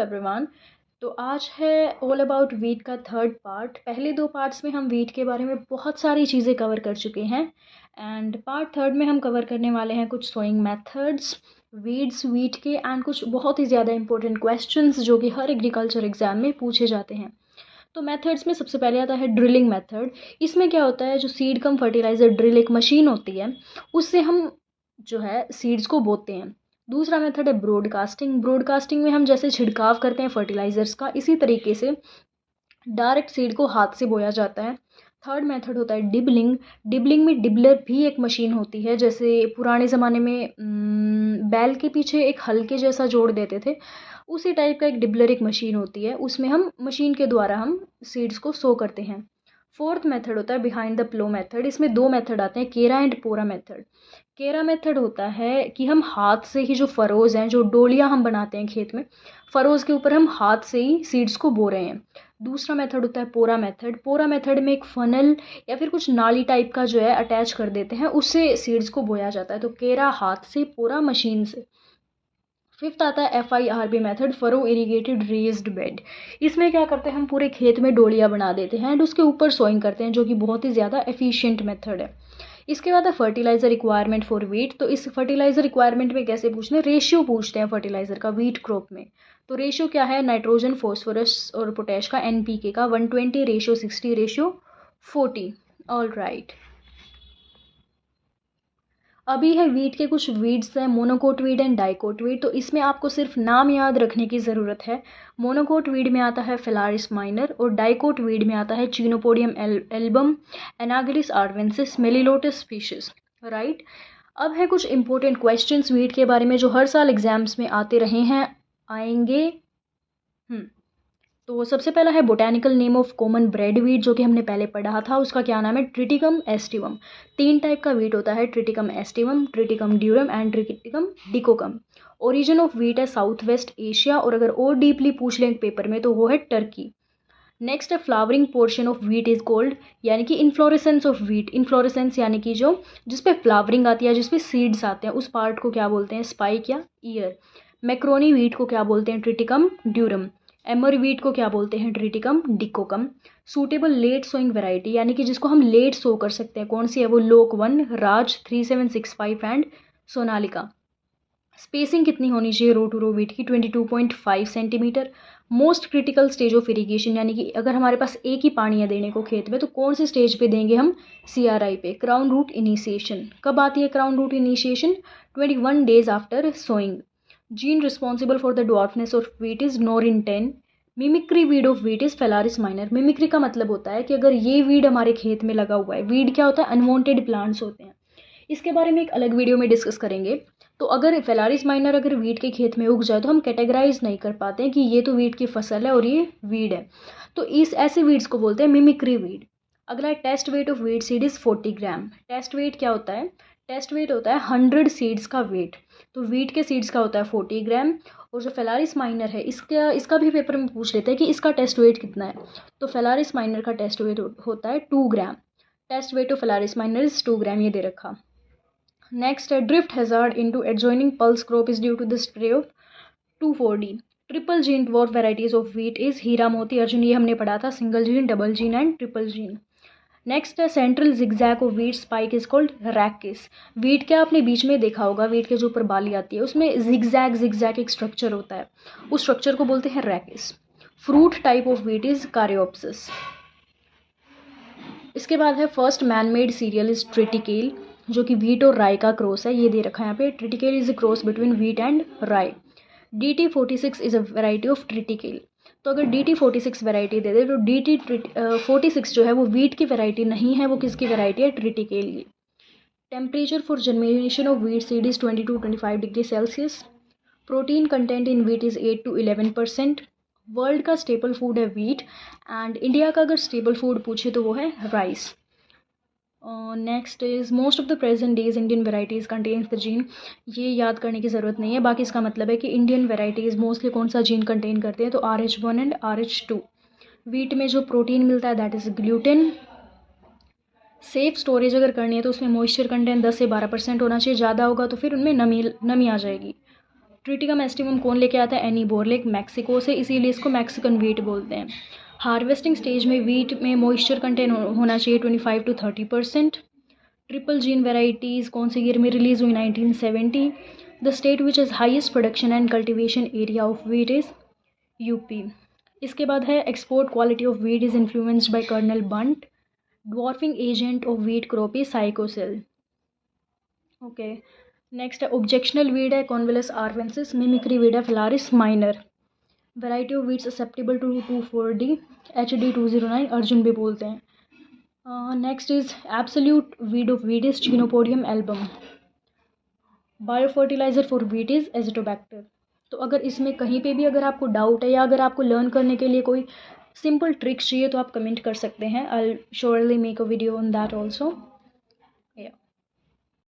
Everyone. तो आज है ऑल अबाउट वीट का थर्ड पार्ट। पहले दो पार्ट्स में हम वीट के बारे में बहुत सारी चीज़ें कवर कर चुके हैं एंड पार्ट थर्ड में हम कवर करने वाले हैं कुछ सोइंग मेथड्स, वीड्स, वीट के एंड कुछ बहुत ही ज़्यादा इंपॉर्टेंट क्वेश्चंस जो कि हर एग्रीकल्चर एग्जाम में पूछे जाते हैं। तो मेथड्स में सबसे पहले आता है ड्रिलिंग मेथड। इसमें क्या होता है, जो सीड कम फर्टिलाइज़र ड्रिल एक मशीन होती है, उससे हम जो है सीड्स को बोते हैं। दूसरा मेथड है ब्रॉडकास्टिंग। ब्रॉडकास्टिंग में हम जैसे छिड़काव करते हैं फर्टिलाइज़र्स का, इसी तरीके से डायरेक्ट सीड को हाथ से बोया जाता है। थर्ड मेथड होता है डिबलिंग। डिबलिंग में डिबलर भी एक मशीन होती है, जैसे पुराने ज़माने में बैल के पीछे एक हल के जैसा जोड़ देते थे, उसी टाइप का एक डिबलर एक मशीन होती है। उसमें हम मशीन के द्वारा हम सीड्स को सो करते हैं। फोर्थ मेथड होता है बिहाइंड द प्लो मेथड। इसमें दो मेथड आते हैं, केरा एंड पोरा मेथड। केरा मेथड होता है कि हम हाथ से ही जो फरोज़ हैं, जो डोलियाँ हम बनाते हैं खेत में, फरोज़ के ऊपर हम हाथ से ही सीड्स को बो रहे हैं। दूसरा मेथड होता है पोरा मेथड। पोरा मेथड में एक फनल या फिर कुछ नाली टाइप का जो है अटैच कर देते हैं, उससे सीड्स को बोया जाता है। तो केरा हाथ से, पोरा मशीन से। फिफ्थ आता है FIRB method, furrow irrigated raised bed. इसमें क्या करते हैं, हम पूरे खेत में डोलियाँ बना देते हैं एंड उसके ऊपर सोइंग करते हैं, जो कि बहुत ही ज़्यादा एफिशिएंट मेथड है। इसके बाद है फर्टिलाइज़र रिक्वायरमेंट फॉर वीट। तो इस फर्टिलाइज़र रिक्वायरमेंट में कैसे पूछते हैं, रेशियो पूछते हैं फर्टिलाइज़र का वीट क्रॉप में। तो रेशियो क्या है, नाइट्रोजन, फॉस्फोरस और पोटैश का, NPK का 120:60:40। All right. अभी है वीट के कुछ वीड्स हैं, monocot weed and dicot weed. तो इसमें आपको सिर्फ नाम याद रखने की ज़रूरत है। मोनोकोट वीड में आता है फिलारिस माइनर और डाइकोट वीड में आता है चिनोपोडियम एल्बम, एनागिलिस आर्वेंसिस, मेलिलोटस स्पीशीज। राइट। अब है कुछ इंपॉर्टेंट क्वेश्चंस वीट के बारे में जो हर साल एग्जाम्स में आते रहे हैं, आएंगे। तो सबसे पहला है botanical name of common bread wheat, जो कि हमने पहले पढ़ा था। उसका क्या नाम है, ट्रिटिकम एस्टिवम। तीन टाइप का वीट होता है, triticum aestivum, triticum durum and triticum dicoccum. Origin of wheat है साउथ वेस्ट एशिया, और अगर और डीपली पूछ लें पेपर में तो वो है टर्की। नेक्स्ट है flowering portion of wheat is cold, यानी कि इन्फ्लोरेसेंस ऑफ वीट। इन्फ्लोरेसेंस यानी कि जो जिसपे फ्लावरिंग आती है, जिसपे सीड्स आते हैं, उस पार्ट को क्या बोलते हैं, स्पाइक या ईयर। मैक्रोनी वीट को क्या बोलते हैं, ट्रिटिकम ड्यूरम। एमर वीट को क्या बोलते हैं, triticum dicoccum. Suitable late sowing variety, यानी कि जिसको हम लेट सो कर सकते हैं, कौन सी है वो, लोक 1, राज 3765 एंड सोनालिका। स्पेसिंग कितनी होनी चाहिए रो टू रो वीट की, 22.5 centimetre. Most critical stage of irrigation, यानी कि अगर हमारे पास एक ही पानी है देने को खेत में, तो कौन से स्टेज पे देंगे हम, CRI पे। क्राउन रूट इनिशिएशन कब आती है, crown root initiation 21 days after sowing. Gene responsible for the dwarfness of wheat is Norin ten. Mimicry weed of wheat is phalaris minor. Mimicry का मतलब होता है कि अगर ये वीड हमारे खेत में लगा हुआ है, वीड क्या होता है, अनवांटेड प्लांट्स होते हैं, इसके बारे में एक अलग वीडियो में डिस्कस करेंगे। तो अगर फेलारिस माइनर अगर वीट के खेत में उग जाए तो हम कैटेगराइज नहीं कर पाते हैं कि ये तो वीट की फसल है और ये वीड है। तो इस ऐसे वीड्स को बोलते हैं मिमिक्री वीड। अगला है test weight of wheat seed is 40 gram. Test weight क्या होता है, टेस्ट वेट होता है 100 सीड्स का वेट। तो वीट के सीड्स का होता है 40 ग्राम। और जो फेलारिस माइनर है, इसका भी पेपर में पूछ लेते हैं कि इसका टेस्ट वेट कितना है। तो फेलारिस माइनर का टेस्ट वेट होता है 2 gram. Test weight of phalaris minor is 2 gram, ये दे रखा। नेक्स्ट है drift hazard into adjoining pulse crop is due to the spray of 2,4-D। Triple gene dwarf varieties of wheat is Hira, Moti, Arjun, ये हमने पढ़ा था, single gene, double gene and triple gene. Next है central zigzag of wheat spike is called rachis. Wheat क्या आपने बीच में देखा होगा, वीट के जो ऊपर बाली आती है उसमें जिगजैग एक स्ट्रक्चर होता है, उस स्ट्रक्चर को बोलते हैं rachis. Fruit type of wheat is caryopsis. इसके बाद है first man made cereal is triticale, जो कि वीट और राई का क्रॉस है, ये दे रखा है यहाँ पे। Triticale is a cross between wheat and राई। DT46 is a variety of triticale. तो अगर DT46 वेराइटी दे दे तो DT46 जो है वो वीट की वेराइटी नहीं है, वो किसकी वेराइटी है, ट्रिटिकेल की। Temperature for germination of wheat seed is 22-25 degree Celsius. Protein content in wheat is 8 to 11%। World का स्टेपल फूड है वीट एंड इंडिया का अगर स्टेपल फूड पूछे तो वो है rice. Next is most of the present days Indian varieties contains the gene. ये याद करने की ज़रूरत नहीं है, बाकी इसका मतलब है कि इंडियन वेराइटीज़ मोस्टली कौन सा जीन कंटेन करते हैं, तो RH1 एंड RH2। वीट में जो प्रोटीन मिलता है that is gluten. Safe storage अगर करनी है तो उसमें मॉइस्चर कंटेंट 10 से 12% होना चाहिए, ज़्यादा होगा तो फिर उनमें नमी आ जाएगी। ट्रिटिकम एस्टिवम कौन लेके आता है? एनी बोरलेक मैक्सिको से, इसीलिए इसको मैक्सिकन वीट बोलते हैं। हार्वेस्टिंग स्टेज में वीट में मॉइस्चर कंटेंट होना चाहिए 25 to 30%। ट्रिपल जीन वेराइटीज़ कौन से ईयर में रिलीज़ हुई? 1970। The state which is highest production and cultivation area of wheat is UP. इसके बाद है export quality of wheat is influenced by kernel bunt. Dwarfing agent of wheat crop is cycocel. Okay, next है objectional weed है convolvulus arvensis. Mimicry weed है phalaris minor. Variety of wheat susceptible to 2,4-D HD 209 Arjun भी बोलते हैं। Next is absolute weed of wheat is chenopodium album. Bio fertiliser for wheat is azotobacter. तो अगर इसमें कहीं पे भी अगर आपको डाउट है या अगर आपको लर्न करने के लिए कोई सिंपल ट्रिक्स चाहिए तो आप कमेंट कर सकते हैं। I will surely make a video on that also.